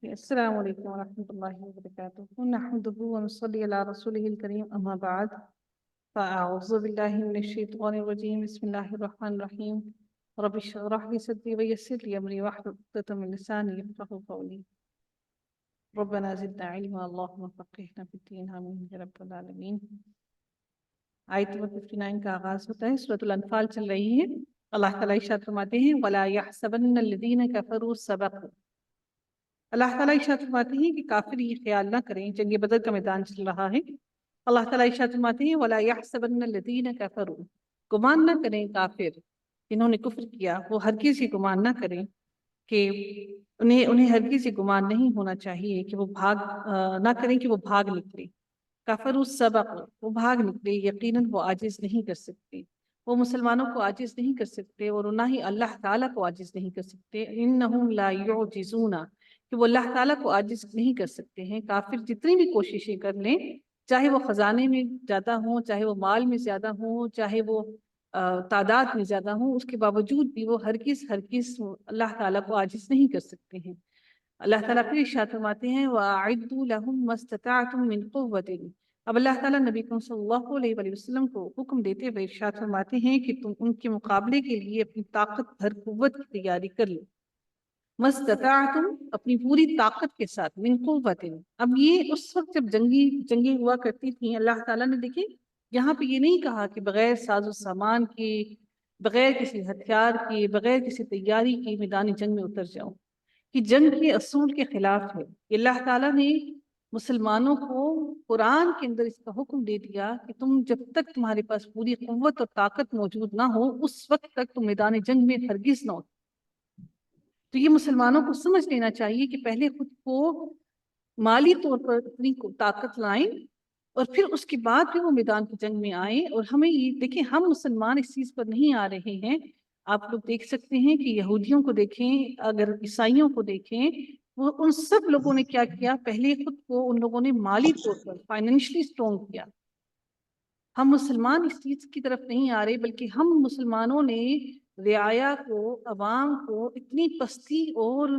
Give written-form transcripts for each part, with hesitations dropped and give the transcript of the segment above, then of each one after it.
السلام علیکم ورحمۃ اللہ وبرکاتہ نحمده ونصلي على رسوله الكريم اما بعد فاعوذ باللہ من الشیطان الرجیم بسم اللہ الرحمن الرحیم رب اشرح لي صدری ويسر لي امری واحلل عقدۃ من لسانی یفقهوا قولی ربنا زدنا علما اللهم فقهنا في الدین آمین یا رب العالمین۔ آیت نمبر 59 کا آغاز ہوتا ہے۔ سورۃ الانفال چل رہی ہے۔ اللہ تعالیٰ ارشاد فرماتے ہیں وَلَا يَحْسَبَنَّ الَّذِينَ كَفَرُوا سَبَقُوا۔ اللہ تعالیٰ ارشاد فرماتے ہیں کہ کافر یہ خیال نہ کریں، جنگ بدر کا میدان چل رہا ہے۔ اللہ تعالیٰ ارشاد فرماتے ہیں وَلَا يَحْسَبَنَّ الَّذِينَ كَفَرُوا، گمان نہ کریں کافر جنہوں نے کفر کیا، وہ ہرگز یہ گمان نہ کریں کہ انہیں ہرگز یہ گمان نہیں ہونا چاہیے کہ وہ نہ کریں کہ وہ بھاگ نکلے۔ کفروا سبق، وہ بھاگ نکلے، یقیناً وہ عاجز نہیں کر سکتے، وہ مسلمانوں کو عاجز نہیں کر سکتے اور نہ ہی اللہ تعالیٰ کو عاجز نہیں کر سکتے۔ انہم لا یعجزون، کہ وہ اللہ تعالیٰ کو عاجز نہیں کر سکتے ہیں۔ کافر جتنی بھی کوششیں کر لیں، چاہے وہ خزانے میں زیادہ ہوں، چاہے وہ مال میں زیادہ ہوں، چاہے وہ تعداد میں زیادہ ہوں، اس کے باوجود بھی وہ ہرگز اللہ تعالیٰ کو عاجز نہیں کر سکتے ہیں۔ اللہ تعالیٰ پھر ارشاد فرماتے ہیں وَأَعِدُّوا لَهُم مَّا اسْتَطَعْتُم مِّن قُوَّةٍ۔ اب اللہ تعالیٰ نبی کریم صلی اللہ علیہ وآلہ وسلم کو حکم دیتے ہوئے ارشاد فرماتے ہیں کہ تم ان کے مقابلے کے لیے اپنی طاقت بھر قوت کی تیاری کر لو۔ مستطاعتم، اپنی پوری طاقت کے ساتھ، من قوت۔ اب یہ اس وقت جب جنگیں ہوا کرتی تھیں، اللہ تعالیٰ نے دیکھیں یہاں پہ یہ نہیں کہا کہ بغیر ساز و سامان کے، بغیر کسی ہتھیار کے، بغیر کسی تیاری کے میدان جنگ میں اتر جاؤ، کہ جنگ کے اصول کے خلاف ہے۔ اللہ تعالیٰ نے مسلمانوں کو قرآن کے اندر اس کا حکم دے دیا کہ تم جب تک تمہارے پاس پوری قوت اور طاقت موجود نہ ہو، اس وقت تک تم میدان جنگ میں ہرگز نہ ہو۔ تو یہ مسلمانوں کو سمجھ لینا چاہیے کہ پہلے خود کو مالی طور پر اتنی طاقت لائیں اور پھر اس کے بعد پھر وہ میدان کی جنگ میں آئیں۔ اور ہمیں یہ دیکھیں، ہم مسلمان اس چیز پر نہیں آ رہے ہیں۔ آپ لوگ دیکھ سکتے ہیں کہ یہودیوں کو دیکھیں، اگر عیسائیوں کو دیکھیں، وہ ان سب لوگوں نے کیا کیا، پہلے خود کو ان لوگوں نے مالی طور پر فائنینشلی اسٹرانگ کیا۔ ہم مسلمان اس چیز کی طرف نہیں آ رہے، بلکہ ہم مسلمانوں نے رعایا کو، عوام کو اتنی پستی اور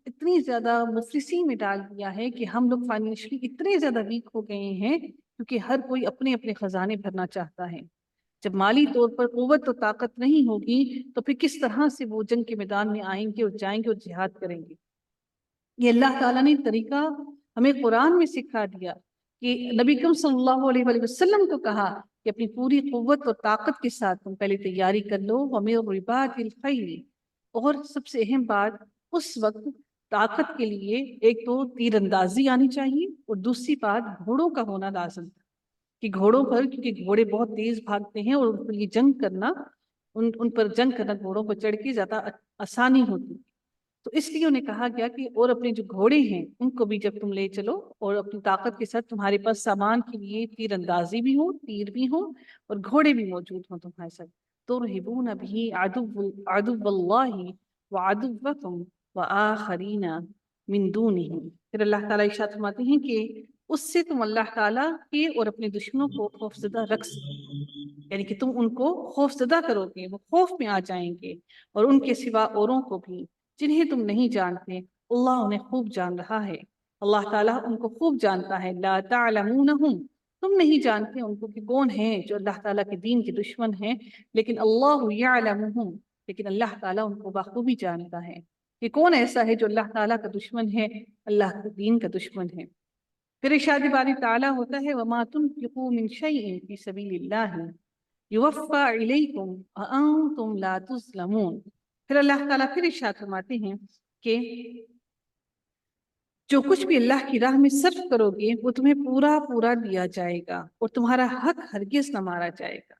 اتنی زیادہ مفلسی میں ڈال دیا ہے کہ ہم لوگ فائنینشلی اتنے زیادہ ویک ہو گئے ہیں، کیونکہ ہر کوئی اپنے اپنے خزانے بھرنا چاہتا ہے۔ جب مالی طور پر قوت اور طاقت نہیں ہوگی تو پھر کس طرح سے وہ جنگ کے میدان میں آئیں گے اور جائیں گے اور جہاد کریں گے؟ یہ اللہ تعالیٰ نے طریقہ ہمیں قرآن میں سکھا دیا کہ نبی کریم صلی اللہ علیہ وآلہ وسلم کو کہا کہ اپنی پوری قوت اور طاقت کے ساتھ تم پہلے تیاری کر لو۔ وَمِن رِبَاطِ الْخَيْلِ، اور سب سے اہم بات، اس وقت طاقت کے لیے ایک تو تیر اندازی آنی چاہیے، اور دوسری بات گھوڑوں کا ہونا لازم تھا، کہ گھوڑوں پر، کیونکہ گھوڑے بہت تیز بھاگتے ہیں اور ان پر یہ جنگ کرنا، ان پر جنگ کرنا گھوڑوں پر چڑھ کے زیادہ آسانی ہوتی، تو اس لیے انہیں کہا گیا کہ اور اپنے جو گھوڑے ہیں ان کو بھی جب تم لے چلو، اور اپنی طاقت کے ساتھ تمہارے پاس سامان کے لیے تیر اندازی بھی ہو، تیر بھی ہو، اور گھوڑے بھی موجود ہوں تمہارے ساتھ۔ ترہبون بہ عدو اللہ وعدوکم وآخرین من دونہ۔ پھر اللہ تعالیٰ ارشاد فرماتے ہیں کہ اس سے تم اللہ تعالیٰ کے اور اپنے دشمنوں کو خوفزدہ رکھ سکتے، یعنی کہ تم ان کو خوفزدہ کرو گے، وہ خوف میں آ جائیں گے، اور ان کے سوا اوروں کو بھی جنہیں تم نہیں جانتے، اللہ انہیں خوب جان رہا ہے۔ اللہ تعالیٰ ان کو خوب جانتا ہے۔ لا تعلمونہم، تم نہیں جانتے ان کو کہ کون ہیں جو اللہ تعالیٰ کے دین کے دشمن ہیں، لیکن اللہ یعلمہم، لیکن اللہ تعالیٰ ان کو بخوبی جانتا ہے کہ کون ایسا ہے جو اللہ تعالیٰ کا دشمن ہے، اللہ کے دین کا دشمن ہے۔ پھر ارشاد باری تعالیٰ ہوتا ہے وَمَا تُنْفِقُوا مِنْ شَيْءٍ فِي سَبِيلِ اللَّهِ يُوَفَّى إِلَيْكُمْ وَأَنْتُمْ لَا تُظْلَمُونَ۔ پھر اللہ تعالیٰ پھر ارشاد فرماتے ہیں کہ جو کچھ بھی اللہ کی راہ میں صرف کرو گے وہ تمہیں پورا پورا دیا جائے گا، اور تمہارا حق ہرگز نہ مارا جائے گا۔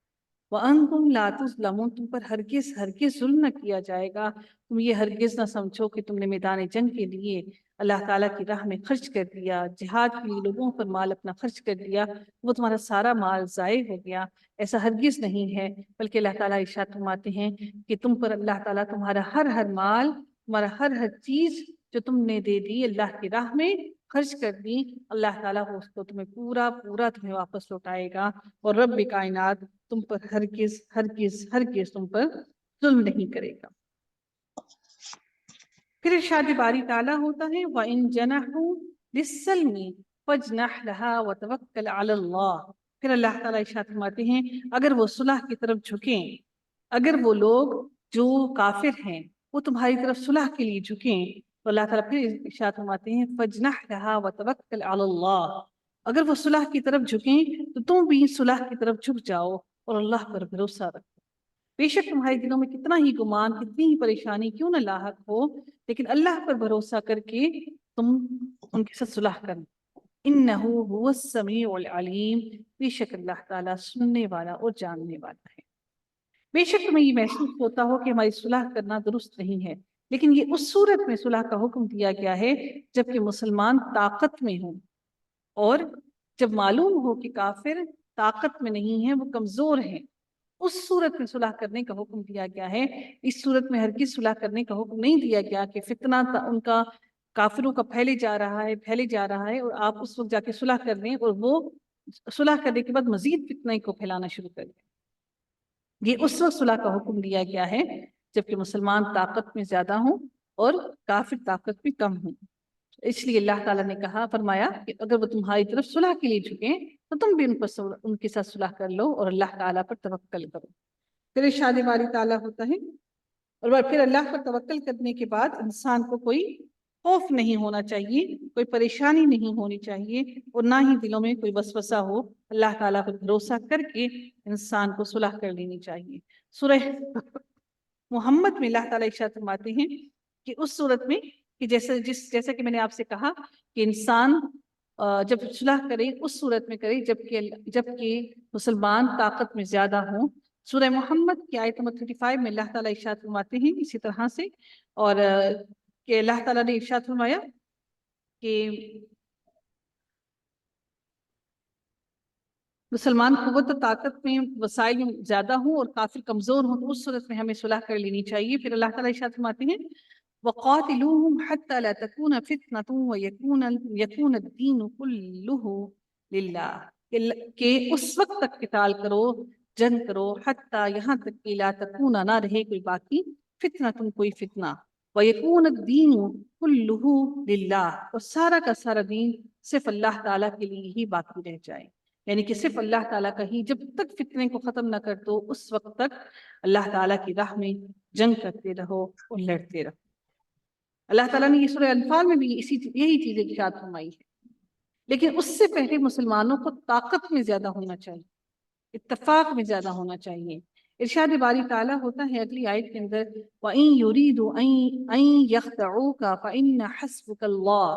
وَأَنْتُمْ لَا تُظْلَمُونَ، تم پر ہرگز ہرگز ظلم نہ کیا جائے گا۔ تم یہ ہرگز نہ سمجھو کہ تم نے میدان جنگ کے لیے اللہ تعالیٰ کی راہ میں خرچ کر دیا، جہاد کے لیے لوگوں پر مال اپنا خرچ کر دیا، وہ تمہارا سارا مال ضائع ہو گیا، ایسا ہرگز نہیں ہے۔ بلکہ اللہ تعالیٰ ارشاد فرماتے ہیں کہ تم پر اللہ تعالیٰ تمہارا ہر مال، تمہارا ہر چیز جو تم نے دے دی اللہ کی راہ میں خرچ کر دی، اللہ تعالیٰ اس کو تمہیں پورا پورا تمہیں واپس لوٹائے گا، اور رب کائنات تم پر ہرگز ہرگز ہرگز تم پر ظلم نہیں کرے گا۔ پھر ارشاد باری تعالیٰ ہوتا ہے وَإِن جَنَحُوا لِلسَّلْمِ فَاجْنَحْ لَهَا وَتَوَكَّلْ عَلَى اللَّهِ۔ پھر اللہ تعالیٰ ارشاد فرماتے ہیں اگر وہ صلح کی طرف جھکیں، اگر وہ لوگ جو کافر ہیں وہ تمہاری طرف صلح کے لیے جھکیں، تو اللہ تعالیٰ پھر ارشاد فرماتے ہیں فَاجْنَحْ لَهَا وَتَوَكَّلْ عَلَى اللَّهِ۔ اگر وہ صلح کی طرف جھکیں تو تم بھی صلح کی طرف جھک جاؤ اور اللہ پر بھروسہ رکھو۔ بے شک تمہارے دلوں میں کتنا ہی گمان، کتنی ہی پریشانی کیوں نہ لاحق ہو، لیکن اللہ پر بھروسہ کر کے تم ان کے ساتھ صلح کرنا۔ انہ هو السمیع العلیم، بے شک اللہ تعالیٰ سننے والا اور جاننے والا ہے۔ بے شک تمہیں یہ محسوس ہوتا ہو کہ ہماری صلح کرنا درست نہیں ہے، لیکن یہ اس صورت میں صلح کا حکم دیا گیا ہے جبکہ مسلمان طاقت میں ہوں، اور جب معلوم ہو کہ کافر طاقت میں نہیں ہیں، وہ کمزور ہیں، اس صورت میں صلح کرنے کا حکم دیا گیا ہے۔ اس صورت میں ہرگز صلح کرنے کا حکم نہیں دیا گیا کہ فتنہ ان کا کافروں کا پھیلے جا رہا ہے اور آپ اس وقت جا کے صلح کر دیں اور وہ صلح کرنے کے بعد مزید فتنہ کو پھیلانا شروع کر دیں۔ یہ اس وقت صلح کا حکم دیا گیا ہے جبکہ مسلمان طاقت میں زیادہ ہوں اور کافر طاقت میں کم ہوں۔ اس لیے اللہ تعالیٰ نے فرمایا کہ اگر وہ تمہاری طرف صلح کے لیے جھکیں تو تم بھی ان کے ساتھ صلح کر لو اور اللہ تعالیٰ پر توکل کرو۔ پھر ارشاد باری تعالیٰ ہوتا ہے اور پھر اللہ پر توکل کرنے کے بعد انسان کو کوئی خوف نہیں ہونا چاہیے، کوئی پریشانی نہیں ہونی چاہیے، اور نہ ہی دلوں میں کوئی وسوسہ ہو۔ اللہ تعالیٰ پر بھروسہ کر کے انسان کو صلح کر لینی چاہیے۔ سورہ محمد میں اللہ تعالیٰ ارشاد فرماتے ہیں کہ اس صورت میں کہ جیسا کہ میں نے آپ سے کہا کہ انسان جب صلح کرے اس صورت میں کرے جبکہ مسلمان طاقت میں زیادہ ہوں۔ سورہ محمد کی آیت نمبر 35 میں اللہ تعالیٰ ارشاد فرماتے ہیں اسی طرح سے، اور کہ اللہ تعالیٰ نے ارشاد فرمایا کہ مسلمان قوت و طاقت میں وسائل میں زیادہ ہوں اور کافر کمزور ہوں، تو اس صورت میں ہمیں صلح کر لینی چاہیے۔ پھر اللہ تعالیٰ ارشاد فرماتے ہیں وَقَاتِلُوهُمْ حَتَّى لَا تَكُونَ فِتْنَةٌ وَيَكُونَ الدِّينُ كُلُّهُ لِلَّهِ، کہ اس وقت تک قتال کرو، جنگ کرو، حتیٰ یہاں تک کہ لا تکون نہ رہے کوئی باقی فتنہ، کوئی فتنہ، وَيَكُونَ الدِّينُ كُلُّهُ لِلَّهِ، اور سارا کا سارا دین صرف اللہ تعالیٰ کے لیے ہی باقی رہ جائے، یعنی کہ صرف اللہ تعالیٰ کا ہی، جب تک فتنے کو ختم نہ کر دو اس وقت تک اللہ تعالیٰ کی راہ میں جنگ کرتے رہو اور لڑتے رہو۔ اللہ تعالیٰ نے یہ سورہ انفال میں بھی یہی چیز ارشاد فرمائی ہے، لیکن اس سے پہلے مسلمانوں کو طاقت میں زیادہ ہونا چاہیے، اتفاق میں زیادہ ہونا چاہیے۔ ارشاد باری تعالیٰ ہوتا ہے اگلی آیت کے اندر وَإِن يُرِيدُوا أَن يَخْدَعُوكَ فَإِنَّ حَسْبُكَ اللَّهُ،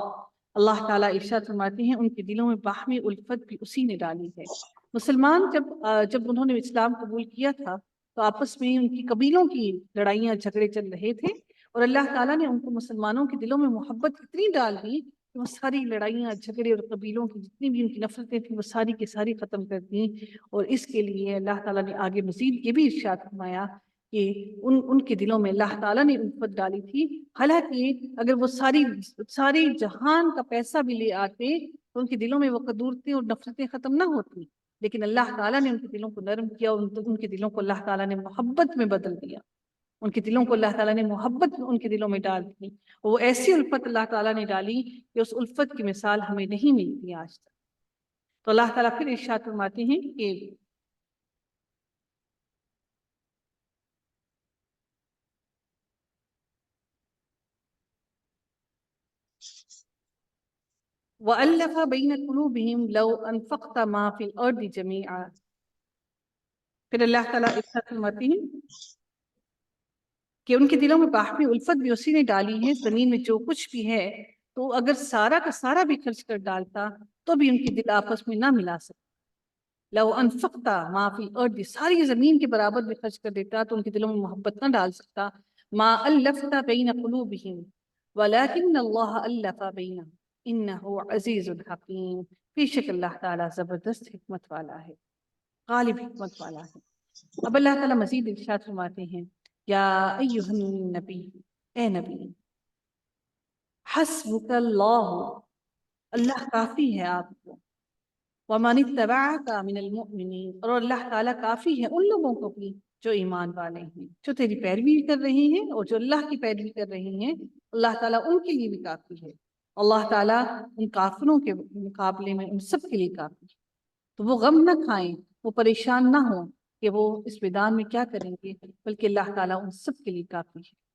اللہ تعالیٰ ارشاد فرماتے ہیں ان کے دلوں میں باہمی الفت بھی اسی نے ڈالی ہے۔ مسلمان جب انہوں نے اسلام قبول کیا تھا تو آپس میں ان کی قبیلوں کی لڑائیاں جھگڑے چل رہے تھے، اور اللہ تعالیٰ نے ان کو مسلمانوں کے دلوں میں محبت اتنی ڈال دی کہ وہ ساری لڑائیاں جھگڑے اور قبیلوں کی جتنی بھی ان کی نفرتیں تھیں وہ ساری کی ساری ختم کر دیں۔ اور اس کے لیے اللہ تعالیٰ نے آگے مزید یہ بھی ارشاد فرمایا کہ ان کے دلوں میں اللہ تعالیٰ نے الفت ڈالی تھی، حالانکہ اگر وہ ساری جہان کا پیسہ بھی لے آتے تو ان کے دلوں میں وہ قدورتیں اور نفرتیں ختم نہ ہوتی، لیکن اللہ تعالیٰ نے ان کے دلوں کو نرم کیا اور ان کے دلوں کو اللہ تعالیٰ نے محبت میں بدل دیا، ان کے دلوں کو اللہ تعالیٰ نے محبت ان کے دلوں میں ڈال دی، اور وہ ایسی الفت اللہ تعالیٰ نے ڈالی کہ اس الفت کی مثال ہمیں نہیں ملتی آج تک۔ تو اللہ تعالیٰ پھر ارشاد فرماتے ہیں کہ وَأَلَّفَ بَيْنَ قُلُوبِهِمْ لَوْ أَنفَقْتَ مَا فِي الْأَرْضِ جَمِيعًا، پھر اللہ تعالیٰ ارشاد فرماتے ہیں کہ ان کے دلوں میں باہمی الفت بھی اسی نے ڈالی ہے، زمین میں جو کچھ بھی ہے تو اگر سارا کا سارا بھی خرچ کر ڈالتا تو بھی ان کے دل آپس میں نہ ملا سکتے۔ لو انفقتا ما فی الارض، ساری زمین کے برابر بھی خرچ کر دیتا تو ان کے دلوں میں محبت نہ ڈال سکتا۔ ما الفت بین قلوبہم ولکن اللہ الف بینہم انہ عزیز الحکیم، بے شک اللہ تعالیٰ زبردست حکمت والا ہے، غالب حکمت والا ہے۔ اب اللہ تعالیٰ مزید ارشاد فرماتے ہیں یا ایہا النبی، اے نبی، حسبک اللہ، اللہ کافی ہے آپ کو، وَمَنِ اتَّبَعَكَ مِنَ الْمُؤْمِنِينَ، اور اللہ تعالیٰ کافی ہے ان لوگوں کو بھی جو ایمان والے ہیں، جو تیری پیروی کر رہی ہیں اور جو اللہ کی پیروی کر رہی ہیں، اللہ تعالیٰ ان کے لیے بھی کافی ہے۔ اللہ تعالیٰ ان کافروں کے مقابلے میں ان سب کے لیے کافی ہے۔ تو وہ غم نہ کھائیں، وہ پریشان نہ ہوں کہ وہ اس میدان میں کیا کریں گے، بلکہ اللہ تعالیٰ ان سب کے لیے کافی ہے۔